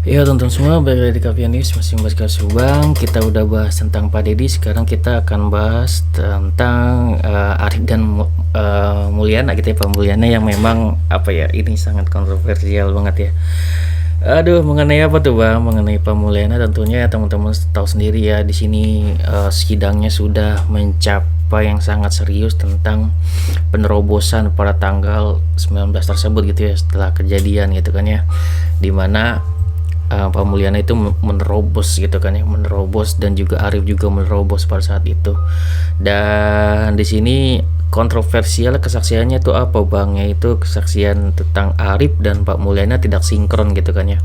Ya teman-teman semua, balik lagi di Kavian News, masih membahas kasus Subang. Kita udah bahas tentang Pak Deddy, sekarang kita akan bahas tentang Arif dan Mulyana gitu ya, Pak Mulyana yang memang apa ya, ini sangat kontroversial banget ya. Aduh, mengenai apa tuh Bang? Mengenai Pak Mulyana tentunya teman-teman tahu sendiri ya, di sini sidangnya sudah mencapai yang sangat serius tentang penerobosan pada tanggal 19 tersebut gitu ya, setelah kejadian gitu kan ya. Dimana Pak Mulyana itu menerobos gitu kan ya, menerobos, dan juga Arif juga menerobos pada saat itu. Dan di sini kontroversial kesaksiannya itu apa Bang? Yaitu kesaksian tentang Arif dan Pak Mulyana tidak sinkron gitu kan ya.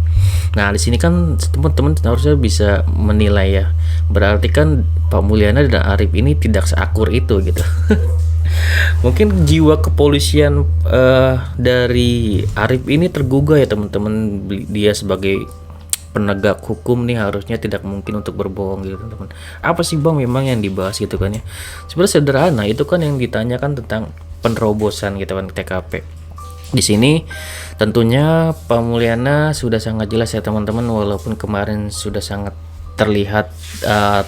Nah, di sini kan teman-teman harusnya bisa menilai ya. Berarti kan Pak Mulyana dan Arif ini tidak seakur itu gitu. Mungkin jiwa kepolisian dari Arif ini tergugah ya teman-teman. Dia sebagai penegak hukum nih harusnya tidak mungkin untuk berbohong gitu teman-teman. Apa sih Bang memang yang dibahas gitu kan ya? Sebenarnya sederhana, itu kan yang ditanyakan tentang penerobosan gitu kan TKP. Di sini tentunya Pak Mulyana sudah sangat jelas ya teman-teman, walaupun kemarin sudah sangat terlihat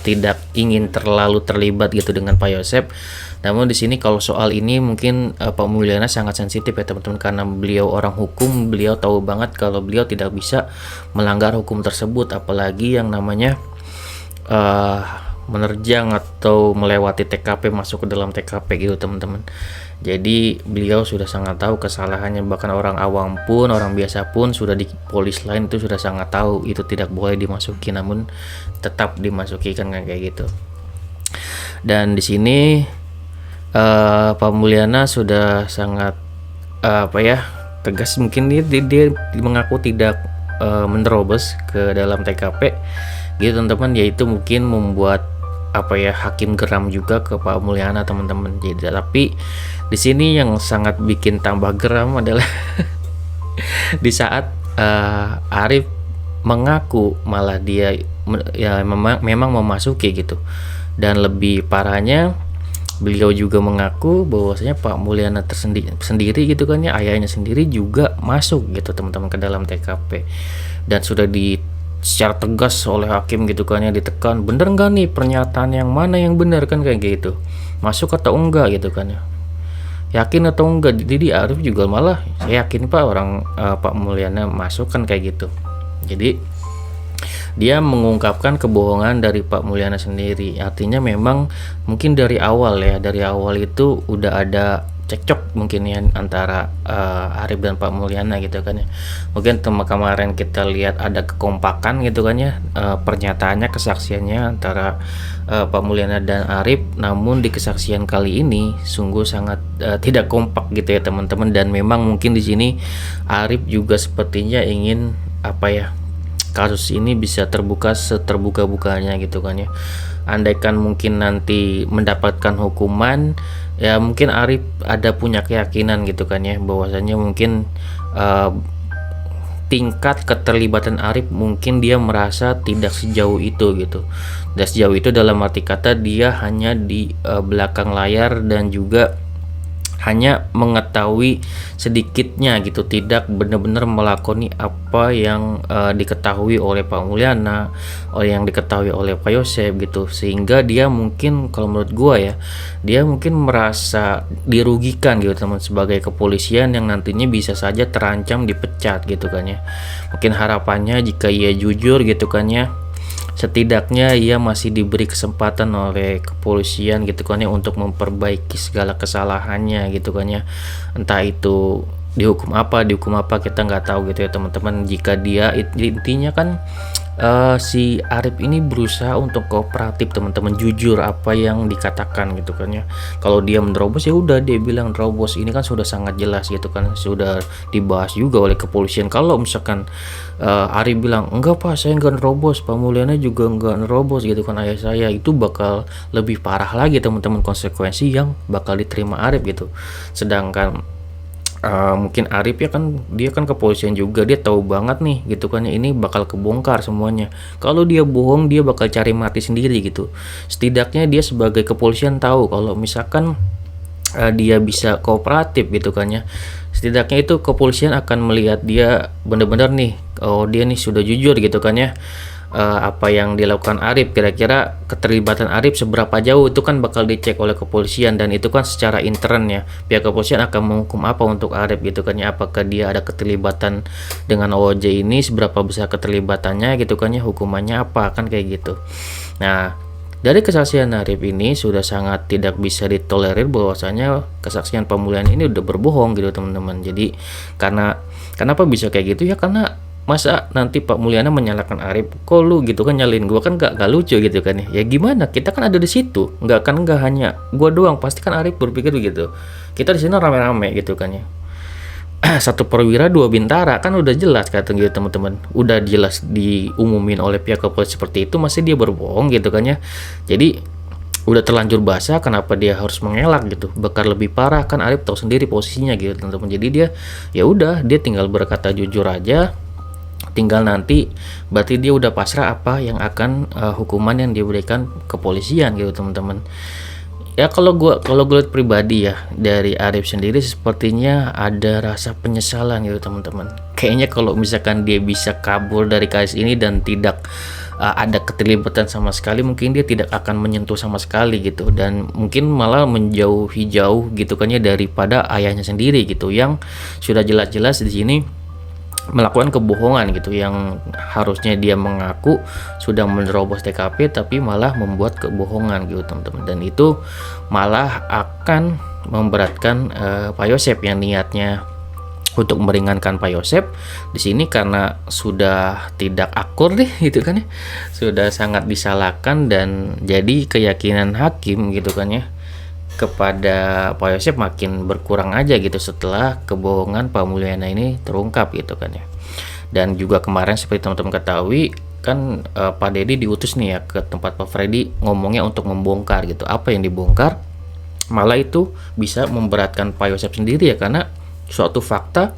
tidak ingin terlalu terlibat gitu dengan Pak Yosep. Namun di sini kalau soal ini mungkin Pak Mulyana sangat sensitif ya teman-teman, karena beliau orang hukum, beliau tahu banget kalau beliau tidak bisa melanggar hukum tersebut, apalagi yang namanya uh, menerjang atau melewati TKP, masuk ke dalam TKP gitu teman-teman. Jadi beliau sudah sangat tahu kesalahannya, bahkan orang awam pun, orang biasa pun sudah di polis lain itu sudah sangat tahu itu tidak boleh dimasuki, namun tetap dimasuki kan kayak gitu. Dan di sini Pak Mulyana sudah sangat apa ya, tegas. Mungkin dia mengaku tidak menerobos ke dalam TKP gitu teman-teman, yaitu mungkin membuat apa ya, hakim geram juga ke Pak Mulyana teman-teman. Jadi tapi di sini yang sangat bikin tambah geram adalah di saat Arif mengaku malah dia ya memang memasuki gitu. Dan lebih parahnya, beliau juga mengaku bahwasanya Pak Mulyana sendiri gitu kan ya, ayahnya sendiri juga masuk gitu teman-teman ke dalam TKP, dan sudah secara tegas oleh hakim gitu kan ya, ditekan, bener nggak nih pernyataan yang mana yang benar kan kayak gitu, masuk atau enggak gitu kan ya, yakin atau enggak. Jadi Arif juga malah, saya yakin Pak, orang Pak Mulyana masuk kan kayak gitu. Jadi dia mengungkapkan kebohongan dari Pak Mulyana sendiri. Artinya memang mungkin dari awal ya, dari awal itu udah ada cekcok mungkin ya antara Arif dan Pak Mulyana gitu kan ya. Mungkin kemarin kita lihat ada kekompakan gitu kan ya, pernyataannya, kesaksiannya antara Pak Mulyana dan Arif. Namun di kesaksian kali ini sungguh sangat tidak kompak gitu ya teman-teman, dan memang mungkin di sini Arif juga sepertinya ingin apa ya, kasus ini bisa terbuka seterbuka-bukanya gitu kan ya. Andaikan mungkin nanti mendapatkan hukuman, ya mungkin Arif ada punya keyakinan gitu kan ya, bahwasanya mungkin uh, tingkat keterlibatan Arif mungkin dia merasa tidak sejauh itu gitu. Dan sejauh itu dalam arti kata dia hanya di belakang layar, dan juga hanya mengetahui sedikitnya gitu, tidak benar-benar melakoni apa yang diketahui oleh Pak Mulyana, oleh yang diketahui oleh Pak Yosep gitu, sehingga dia mungkin, kalau menurut gua ya, dia mungkin merasa dirugikan gitu teman, sebagai kepolisian yang nantinya bisa saja terancam dipecat gitu kan ya. Mungkin harapannya jika ia jujur gitu kan ya, setidaknya ia masih diberi kesempatan oleh kepolisian gitu kan ya, untuk memperbaiki segala kesalahannya gitu kan ya. Entah itu dihukum apa kita nggak tahu gitu ya teman-teman. Jika dia intinya kan si Arif ini berusaha untuk kooperatif teman-teman, jujur apa yang dikatakan gitu kan ya. Kalau dia menerobos, ya udah dia bilang terobos, ini kan sudah sangat jelas gitu kan, sudah dibahas juga oleh kepolisian. Kalau misalkan Arif bilang enggak Pak, saya enggak nerobos, Pak Mulyana juga enggak nerobos gitu kan ayah saya, itu bakal lebih parah lagi teman-teman, konsekuensi yang bakal diterima Arif gitu. Sedangkan mungkin Arif ya kan, dia kan kepolisian juga, dia tahu banget nih gitu kan, ini bakal kebongkar semuanya. Kalau dia bohong, dia bakal cari mati sendiri gitu. Setidaknya dia sebagai kepolisian tahu kalau misalkan dia bisa kooperatif gitu kan ya, setidaknya itu kepolisian akan melihat dia benar-benar nih, oh dia nih sudah jujur gitu kan ya. Apa yang dilakukan Arif, kira-kira keterlibatan Arif seberapa jauh, itu kan bakal dicek oleh kepolisian, dan itu kan secara intern ya, pihak kepolisian akan menghukum apa untuk Arif gitu kan ya, apakah dia ada keterlibatan dengan OJ ini, seberapa besar keterlibatannya gitu kan ya, hukumannya apa, kan kayak gitu. Nah, dari kesaksian Arif ini sudah sangat tidak bisa ditolerir bahwasanya kesaksian Pak Mulyana ini udah berbohong gitu teman-teman. Jadi kenapa bisa kayak gitu ya, karena masa nanti Pak Mulyana menyalahkan Arif, kok lu gitu kan nyalin gua, kan gak lucu gitu kan ya. Ya gimana, kita kan ada di situ, nggak hanya gua doang, pasti kan Arif berpikir begitu. Kita di sini rame-rame gitu kan ya. Satu perwira dua bintara, kan udah jelas kata gitu teman-teman, udah jelas diumumin oleh pihak kepolisian seperti itu, masih dia berbohong gitu kan ya. Jadi udah terlanjur basah, kenapa dia harus mengelak gitu, bakal lebih parah. Kan Arif tahu sendiri posisinya gitu teman-teman. Jadi dia ya udah, dia tinggal berkata jujur aja, tinggal nanti berarti dia udah pasrah apa yang akan hukuman yang diberikan kepolisian gitu teman-teman. Ya kalau gue lihat pribadi ya, dari Arif sendiri sepertinya ada rasa penyesalan gitu teman-teman. Kayaknya kalau misalkan dia bisa kabur dari kasus ini dan tidak ada keterlibatan sama sekali, mungkin dia tidak akan menyentuh sama sekali gitu, dan mungkin malah menjauhi jauh gitu kan ya daripada ayahnya sendiri gitu, yang sudah jelas-jelas di sini melakukan kebohongan gitu, yang harusnya dia mengaku sudah menerobos TKP tapi malah membuat kebohongan gitu teman-teman, dan itu malah akan memberatkan Pak Yosep yang niatnya untuk meringankan Pak Yosep. Di sini karena sudah tidak akur deh gitu kan ya, sudah sangat disalahkan, dan jadi keyakinan hakim gitu kan ya kepada Pak Yosep makin berkurang aja gitu setelah kebohongan Pak Mulyana ini terungkap gitu kan ya. Dan juga kemarin seperti teman-teman ketahui kan, Pak Dedi diutus nih ya ke tempat Pak Freddy, ngomongnya untuk membongkar gitu. Apa yang dibongkar malah itu bisa memberatkan Pak Yosep sendiri ya, karena suatu fakta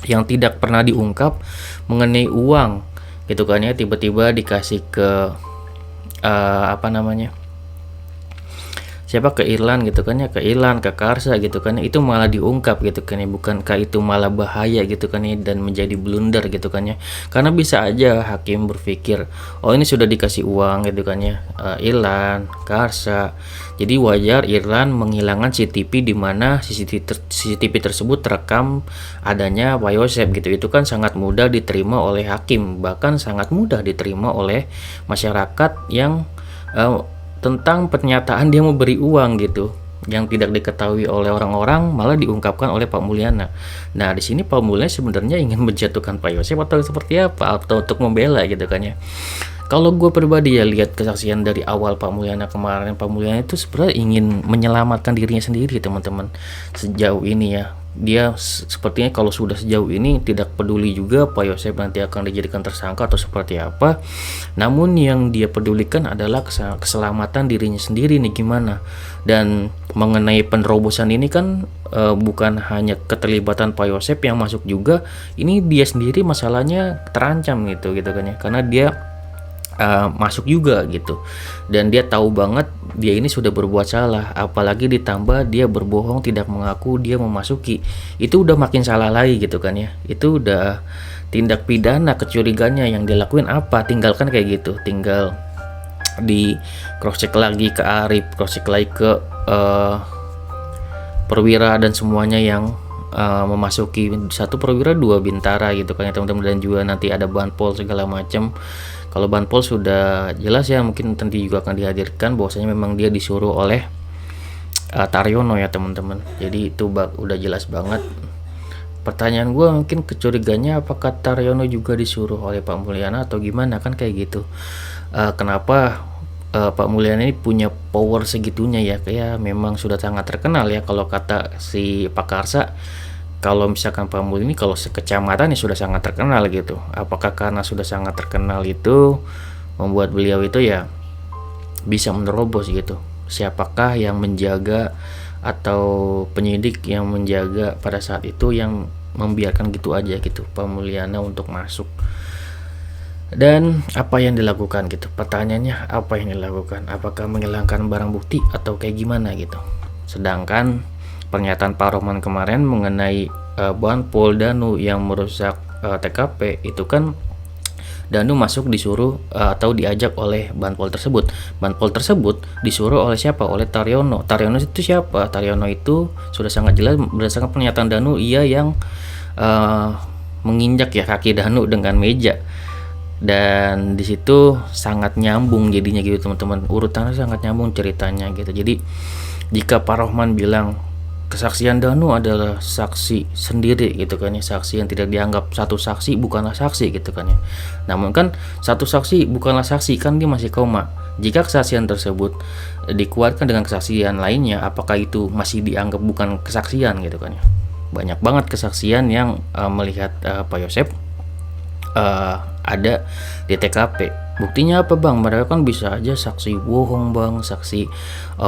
yang tidak pernah diungkap mengenai uang gitu kan ya, tiba-tiba dikasih ke siapa, ke Irlan gitu kan ya, ke Irlan, ke Karsa gitu kan ya, itu malah diungkap gitu kan ya. Bukankah itu malah bahaya gitu kan ya, dan menjadi blunder gitu kan ya, karena bisa aja hakim berpikir oh ini sudah dikasih uang gitu kan ya, Irlan, Karsa, jadi wajar Irlan menghilangkan CCTV di mana CCTV tersebut terekam adanya Pak Yosep gitu. Itu kan sangat mudah diterima oleh hakim, bahkan sangat mudah diterima oleh masyarakat yang tentang pernyataan dia memberi uang gitu, yang tidak diketahui oleh orang-orang malah diungkapkan oleh Pak Mulyana. Nah di sini Pak Mulyana sebenarnya ingin menjatuhkan Pak Yosep atau seperti apa, atau untuk membela gitu kan ya. Kalau gue pribadi ya lihat kesaksian dari awal Pak Mulyana kemarin, Pak Mulyana itu sebenarnya ingin menyelamatkan dirinya sendiri teman-teman. Sejauh ini ya, dia sepertinya kalau sudah sejauh ini tidak peduli juga Pak Yosep nanti akan dijadikan tersangka atau seperti apa. Namun yang dia pedulikan adalah keselamatan dirinya sendiri nih gimana. Dan mengenai penerobosan ini kan bukan hanya keterlibatan Pak Yosep yang masuk juga, ini dia sendiri masalahnya terancam gitu kan ya, karena dia masuk juga gitu, dan dia tahu banget dia ini sudah berbuat salah, apalagi ditambah dia berbohong, tidak mengaku dia memasuki, itu udah makin salah lagi gitu kan ya. Itu udah tindak pidana, kecurigaannya yang dilakuin apa, tinggalkan kayak gitu, tinggal di cross check lagi ke Arif, cross check lagi ke perwira dan semuanya yang memasuki, satu perwira dua bintara gitu kan ya teman-teman, dan juga nanti ada banpol segala macam. Kalau banpol sudah jelas ya, mungkin nanti juga akan dihadirkan bahwasanya memang dia disuruh oleh Taryono ya teman-teman. Jadi itu udah jelas banget. Pertanyaan gue mungkin kecurigaannya, apakah Taryono juga disuruh oleh Pak Mulyana atau gimana, kan kayak gitu. Kenapa Pak Mulyana ini punya power segitunya ya, kayak memang sudah sangat terkenal ya. Kalau kata si Pak Karsa, kalau misalkan Pak Mulyana ini kalau sekecamatan ya sudah sangat terkenal gitu. Apakah karena sudah sangat terkenal itu membuat beliau itu ya bisa menerobos gitu? Siapakah yang menjaga atau penyidik yang menjaga pada saat itu yang membiarkan gitu aja gitu Pak Mulyana untuk masuk? Dan apa yang dilakukan gitu? Pertanyaannya apa yang dilakukan? Apakah menghilangkan barang bukti atau kayak gimana gitu? Sedangkan pernyataan Pak Rohman kemarin mengenai Banpol Danu yang merusak TKP itu kan Danu masuk disuruh atau diajak oleh Banpol tersebut. Banpol tersebut disuruh oleh siapa? Oleh Taryono. Taryono itu siapa? Taryono itu sudah sangat jelas berdasarkan pernyataan Danu, ia yang menginjak ya kaki Danu dengan meja. Dan di situ sangat nyambung jadinya gitu teman-teman. Urutannya sangat nyambung ceritanya gitu. Jadi jika Pak Rohman bilang kesaksian Danu adalah saksi sendiri gitu kan ya, saksi yang tidak dianggap satu saksi bukanlah saksi gitu kan ya. Namun kan satu saksi bukanlah saksi, kan dia masih koma. Jika kesaksian tersebut dikuatkan dengan kesaksian lainnya, apakah itu masih dianggap bukan kesaksian gitu kan ya. Banyak banget kesaksian yang melihat Pak Yosep ada di TKP. Buktinya apa bang? Mereka kan bisa aja saksi bohong bang, saksi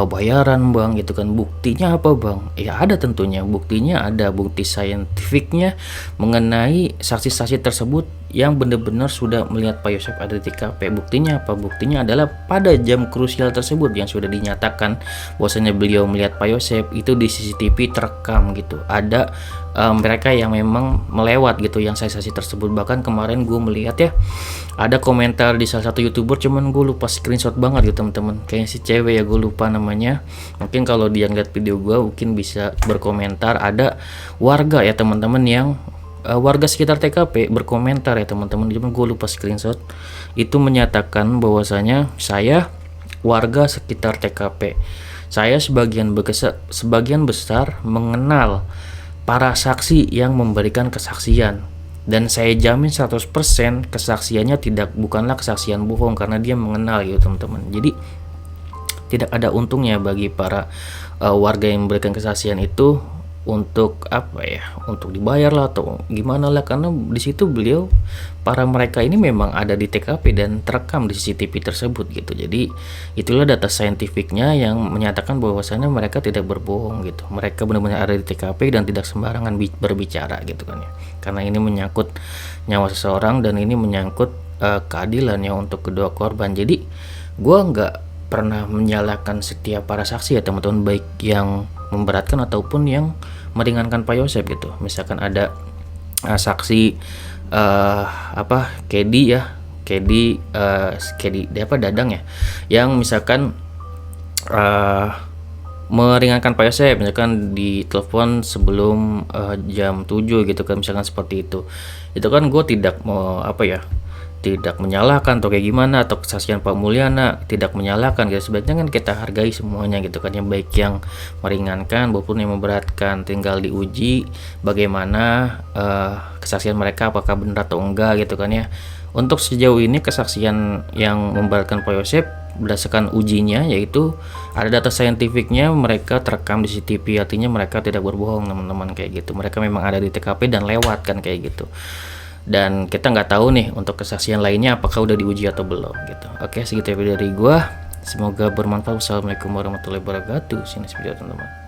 bayaran bang gitu kan. Buktinya apa bang? Ya ada tentunya. Buktinya ada, bukti saintifiknya mengenai saksi-saksi tersebut yang benar-benar sudah melihat Pak Yosep ada di TKP. Buktinya apa? Buktinya adalah pada jam krusial tersebut yang sudah dinyatakan bahwasanya beliau melihat Pak Yosep itu di CCTV terekam gitu. Ada mereka yang memang melewat gitu yang saksi-saksi tersebut. Bahkan kemarin gue melihat ya ada komentar di salah satu YouTuber, cuman gue lupa screenshot banget gitu teman-teman. Kayaknya si cewek ya, gue lupa namanya. Mungkin kalau dia ngeliat video gue mungkin bisa berkomentar. Ada warga ya teman-teman yang warga sekitar TKP berkomentar ya teman-teman, cuman gue lupa screenshot. Itu menyatakan bahwasanya saya warga sekitar TKP, saya sebagian besar mengenal para saksi yang memberikan kesaksian, dan saya jamin 100% kesaksiannya bukanlah kesaksian bohong karena dia mengenal gitu teman-teman. Jadi tidak ada untungnya bagi para warga yang memberikan kesaksian itu untuk apa ya, untuk dibayar lah atau gimana lah, karena di situ para mereka ini memang ada di TKP dan terekam di CCTV tersebut gitu. Jadi itulah data saintifiknya yang menyatakan bahwasannya mereka tidak berbohong gitu, mereka benar-benar ada di TKP dan tidak sembarangan berbicara gitu kan ya, karena ini menyangkut nyawa seseorang dan ini menyangkut keadilan ya untuk kedua korban. Jadi gua nggak pernah menyalahkan setiap para saksi ya teman-teman, baik yang memberatkan ataupun yang meringankan Pak Yosep gitu. Misalkan ada saksi Kedi Dadang ya, yang misalkan meringankan Pak Yosep, misalkan di telepon sebelum jam 7 gitu kan, misalkan seperti itu kan gue tidak mau tidak menyalahkan atau kayak gimana, atau kesaksian Pak Mulyana tidak menyalahkan gitu. Sebaiknya kan kita hargai semuanya gitu kan, yang baik yang meringankan maupun yang memberatkan, tinggal diuji bagaimana kesaksian mereka apakah benar atau enggak gitu kan ya. Untuk sejauh ini kesaksian yang memberatkan Pak Yosep berdasarkan ujinya yaitu ada data saintifiknya, mereka terekam di CCTV, artinya mereka tidak berbohong teman-teman kayak gitu. Mereka memang ada di TKP dan lewat kan kayak gitu. Dan kita nggak tahu nih untuk kesaksian lainnya apakah udah diuji atau belum gitu. Oke, segitu video dari gua, semoga bermanfaat. Wassalamualaikum warahmatullahi wabarakatuh. Sini video teman-teman.